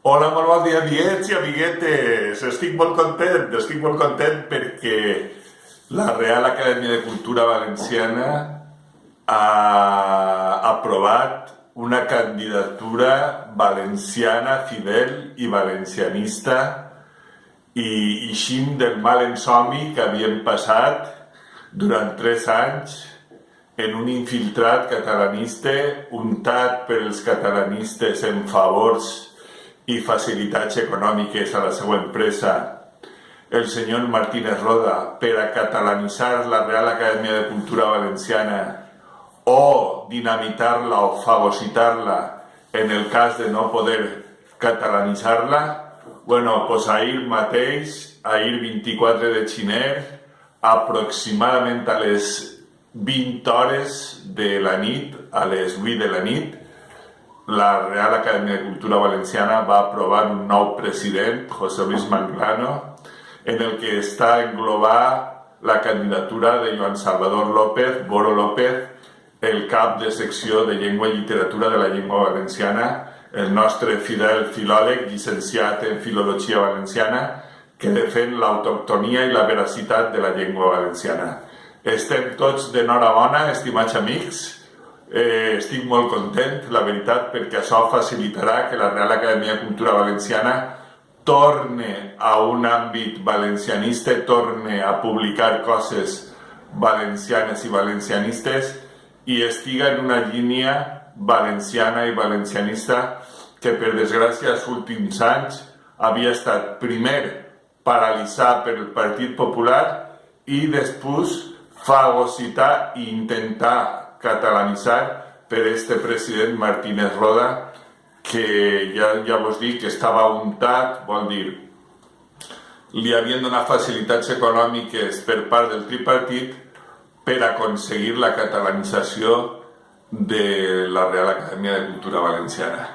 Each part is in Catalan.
Hola, molt bon dia, amiguets i amiguetes. Estic molt content perquè la Real Acadèmia de Cultura Valenciana ha aprovat una candidatura valenciana fidel i valencianista i eixim del mal ensomi que havíem passat durant 3 anys en un infiltrat catalanista untat per els catalanistes en favors i facilitats econòmiques a la seva empresa, el senyor Martínez Roda, per a catalanitzar la Real Acadèmia de Cultura Valenciana o dinamitar-la o fagocitar-la en el cas de no poder catalanitzar-la. Bueno, pues ahir mateix, ahir 24 de gener, aproximadament a les 20 hores de la nit, a les 8 de la nit, la Real Acadèmia de Cultura Valenciana va aprovar un nou president, José Luis Manglano, en el que està englobar la candidatura de Joan Salvador López, Boro López, el cap de secció de Llengua i Literatura de la Llengua Valenciana, el nostre fidel filòleg llicenciat en Filologia Valenciana, que defèn l'autoctonia i la veracitat de la llengua valenciana. Estem tots d'enhorabona, estimats amics. Estic molt content, la veritat, perquè això facilitarà que la Real Acadèmia de Cultura Valenciana torne a un àmbit valencianista, torne a publicar coses valencianes i valencianistes i estiga en una línia valenciana i valencianista que, per desgràcia, els últims anys havia estat primer paralitzat per el Partit Popular i després fagocitar i intentar catalanitzar per este president Martínez Roda, que ja vos dic que estava untat, vol dir, li havien donat facilitats econòmiques per part del tripartit per aconseguir la catalanització de la Real Acadèmia de Cultura Valenciana.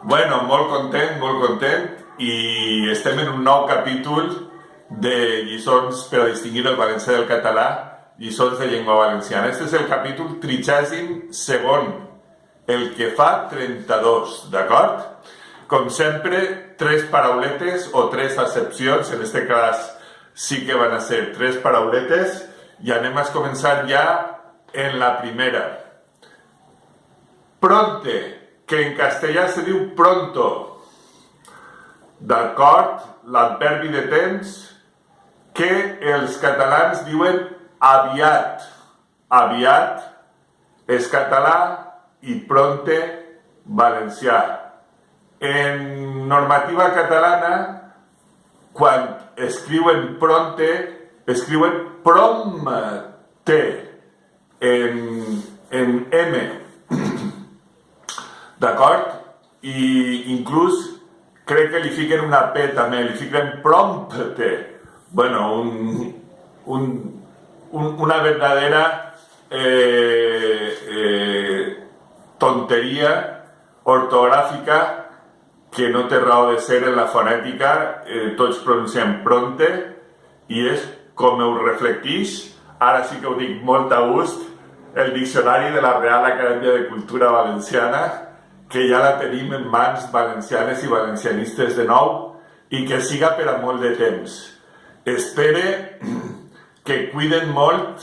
Bueno, molt content, i estem en un nou capítol de lliçons per a distingir el valencià del català, lliçons de llengua valenciana. Este és el capítol 32, el que fa 32, d'acord? Com sempre, 3 parauletes o 3 accepcions, en este cas sí que van a ser 3 parauletes, i anem a començar ja en la primera. Pronte, que en castellà se diu pronto, d'acord? L'adverbi de temps que els catalans diuen aviat. Aviat és català i pronte valencià. En normativa catalana, quan escriuen pronte, escriuen prompte en M. D'acord? I inclús crec que li fiquen una P també, li fiquen prompte. Bueno, una verdadera tonteria ortogràfica que no té raó de ser en la fonètica. Tots pronunciem pronte i és com ho reflecteix, ara sí que ho dic molt a gust, el diccionari de la Real Acadèmia de Cultura Valenciana, que ja la tenim en mans valencianes i valencianistes de nou i que siga per a molt de temps. Espere que cuiden molt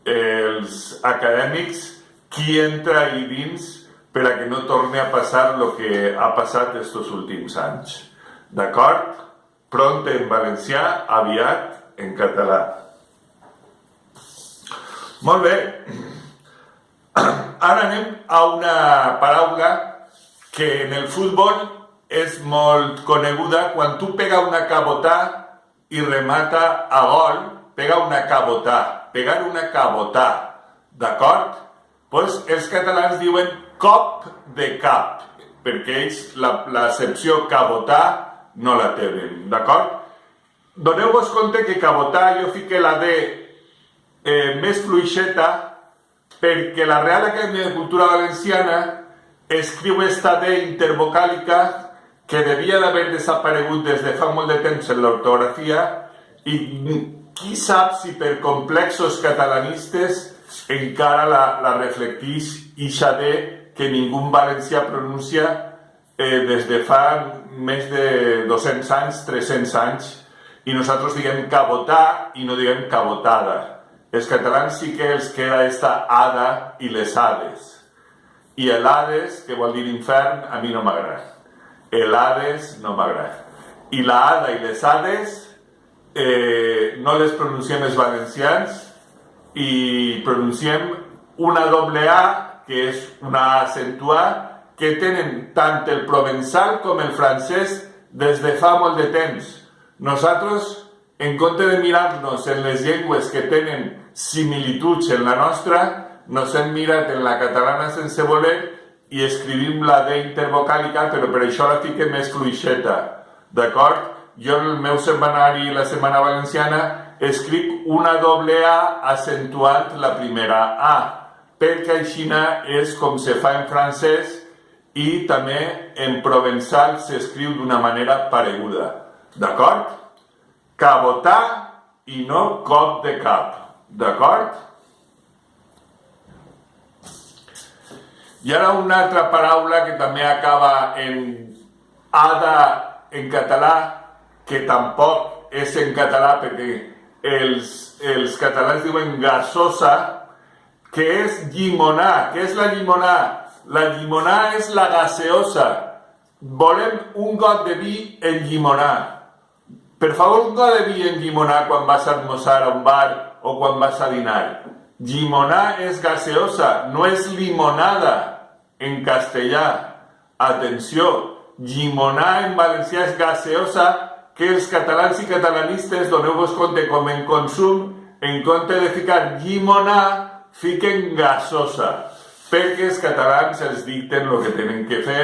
els acadèmics qui entra ahí dins per a que no torni a passar el que ha passat estos últims anys. D'acord? Pronte en valencià, aviat en català. Molt bé. Ara anem a una paraula que en el futbol és molt coneguda. Quan tu pega una cabotà i remata a gol, pega una cabotà, pegar una cabotà, d'acord? Doncs els catalans diuen cop de cap, perquè ells l'accepció cabotà no la tenen, d'acord? Doneu-vos compte que cabotà jo fique la D més fluixeta perquè la Real Acadèmia de Cultura Valenciana escriu esta D intervocàlica que devia d'haver desaparegut des de fa molt de temps en l'ortografia i qui sap si per complexos catalanistes encara la reflecteix ixa D que ningú valencià pronuncia des de fa més de 200 anys, 300 anys, i nosaltres diguem cabotar i no diguem cabotada. Els catalans sí que els queda esta ada i les ades. I el Hades, que vol dir infern, a mi no m'agrada. El Hades no m'agrada. I la ada i les ades no les pronunciem els valencians i pronunciem una doble A, que és una A acentuada, que tenen tant el provençal com el francès des de fa molt de temps. Nosaltres, en compte de mirar-nos en les llengües que tenen similituds en la nostra, nos hem mirat en la catalana sense voler i escrivim la D intervocàlica, però per això la fiquem més fluixeta, d'acord? Jo en el meu setmanari, la Setmana Valenciana, escric una doble A acentuant la primera A, perquè així és com se fa en francès i també en provençal s'escriu d'una manera pareguda, d'acord? Cabotar i no cop de cap, d'acord? I ara una altra paraula que també acaba en ada en català, que tampoc és en català perquè els catalans diuen gasosa, que és llimonar. Què és la llimonar? La llimonar és la gaseosa. Volem un got de vi en llimonar. Per favor, un got de vi en llimonar quan vas a almorzar a un bar o quan vas a dinar. Llimonar és gaseosa, no és limonada en castellà. Atenció, llimonar en valencià és gaseosa, que els catalans i catalanistes, doneu-vos compte com en consum, en compte de ficar llimonar, fiquen gasosa, perquè els catalans els dicten el que tenen que fer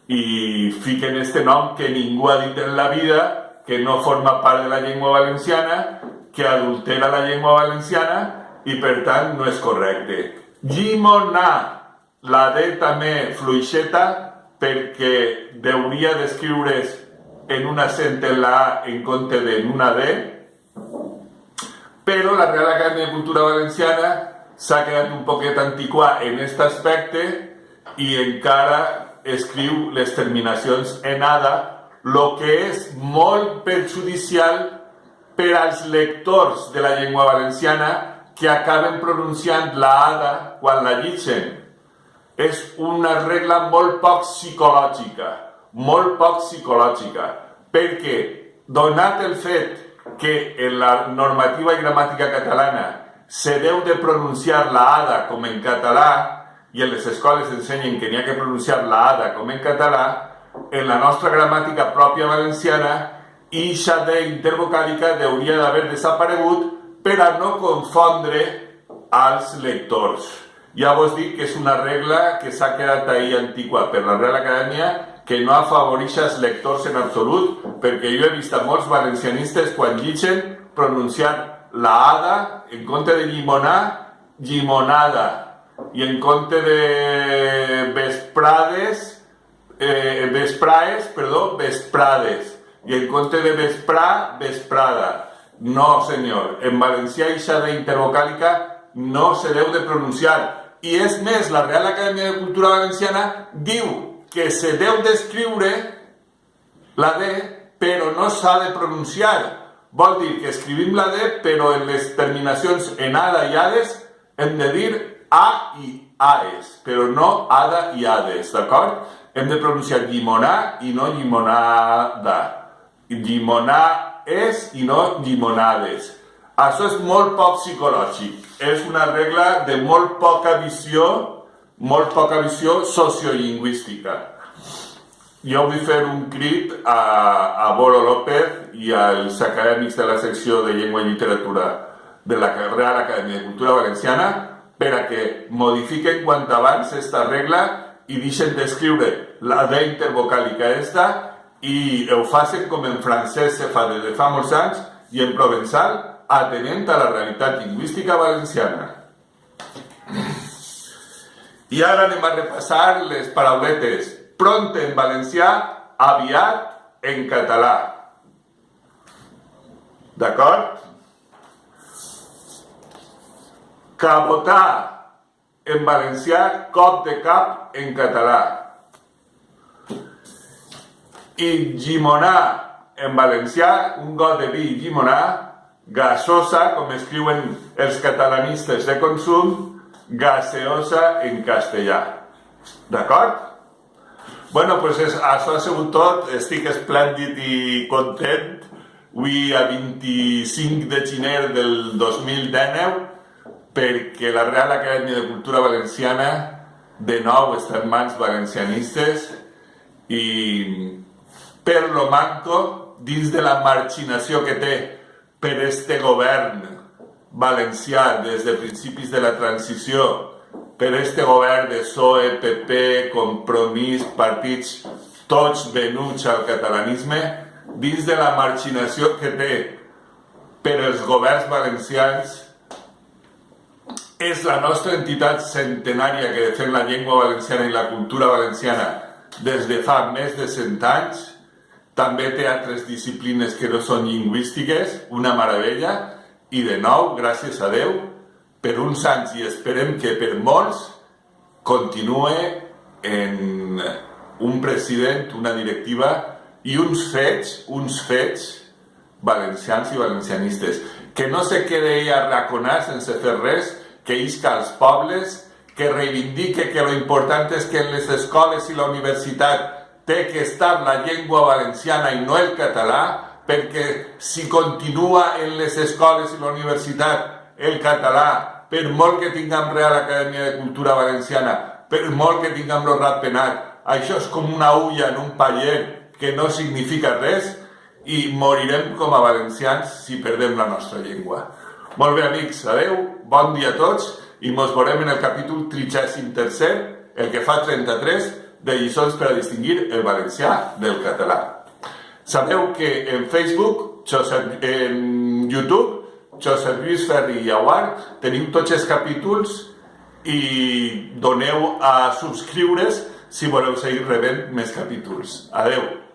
i fiquen este nom que ningú ha dit en la vida, que no forma part de la llengua valenciana, que adultera la llengua valenciana i per tant no és correcte. Llimonar, la D també fluixeta, perquè hauria d'escriure's en un accent en la A en compte d'en una D, però la Real Academia de Cultura Valenciana s'ha quedat un poquet antiquà en aquest aspecte i encara escriu les terminacions en ada, el que és molt perjudicial per als lectors de la llengua valenciana que acaben pronunciant la ada quan la llitgen. És una regla molt poc psicològica, perquè donat el fet que en la normativa i gramàtica catalana se deu de pronunciar la ada com en català i en les escoles ensenyen que n'hi ha que pronunciar la ada com en català, en la nostra gramàtica pròpia valenciana ixa D intervocàlica hauria d'haver desaparegut per a no confondre als lectors. Ja vos dic que és una regla que s'ha quedat ahí antiqua per la Real Acadèmia, que no afavoreix els lectors en absolut, perquè jo he vist a molts valencianistes quan llitgen pronunciant la ada en compte de llimonar, llimonada, i en compte de vesprades, vesprades, i en compte de vesprar, vesprada. No, senyor, en valencià ixa D intervocàlica no se deu de pronunciar. I és més, la Real Acadèmia de Cultura Valenciana diu que se deu d'escriure la D, però no s'ha de pronunciar. Vol dir que escrivim la D, però en les terminacions en ada i ades hem de dir a i aes, però no ada i ades, d'acord? Hem de pronunciar llimonar i no llimonada. Llimonar és i no llimonades. Això és molt poc psicològic. És una regla de molt poca visió sociolingüística. Jo vull fer un crit a Boro López i als acadèmics de la secció de Llengua i Literatura de la Real Acadèmia de Cultura Valenciana per a que modifiquen quant abans esta regla i deixen d'escriure la D intervocàlica esta i ho facin com en francès se fa des de fa molts anys i en provençal atenent a la realitat lingüística valenciana. I ara anem a repassar les parauletes. Pronte en valencià, aviat en català. D'acord? Cabotar en valencià, cop de cap en català. I llimonar en valencià, un got de vi llimonar, gasosa, com escriuen els catalanistes de consum, gaseosa en castellà. D'acord? Bueno, doncs això ha sigut tot. Estic esplèndid i content. Avui a 25 de gener del 2019, perquè la Real Acadèmia de Cultura Valenciana de nou està en mans valencianistes i per lo manco, dins de la marginació que té per este govern valencià des de principis de la transició, per este govern de PSOE, PP, Compromís, partits tots venuts al catalanisme, dins de la marginació que té per els governs valencians, és la nostra entitat centenària que defèn la llengua valenciana i la cultura valenciana des de fa més de 100 anys. També té altres disciplines que no són lingüístiques, una meravella, i de nou, gràcies a Déu, per uns anys i esperem que per molts continue en un president, una directiva i uns fets valencians i valencianistes. Que no se quede ella arraconat sense fer res, que isca als pobles, que reivindique que lo important és que en les escoles i la universitat té que estar la llengua valenciana i no el català, perquè si continua en les escoles i la universitat el català, per molt que tinguem Real Acadèmia de Cultura Valenciana, per molt que tinguem lo ratpenat, això és com una ulla en un paller que no significa res i morirem com a valencians si perdem la nostra llengua. Molt bé, amics, adeu, bon dia a tots i mos veurem en el capítol 33è, el que fa 33, de lliçons per a distingir el valencià del català. Sabeu que en Facebook, en YouTube, Josep Lluís Ferri i Aguar, teniu tots els capítols i doneu a subscriure's si voleu seguir rebent més capítols. Adeu!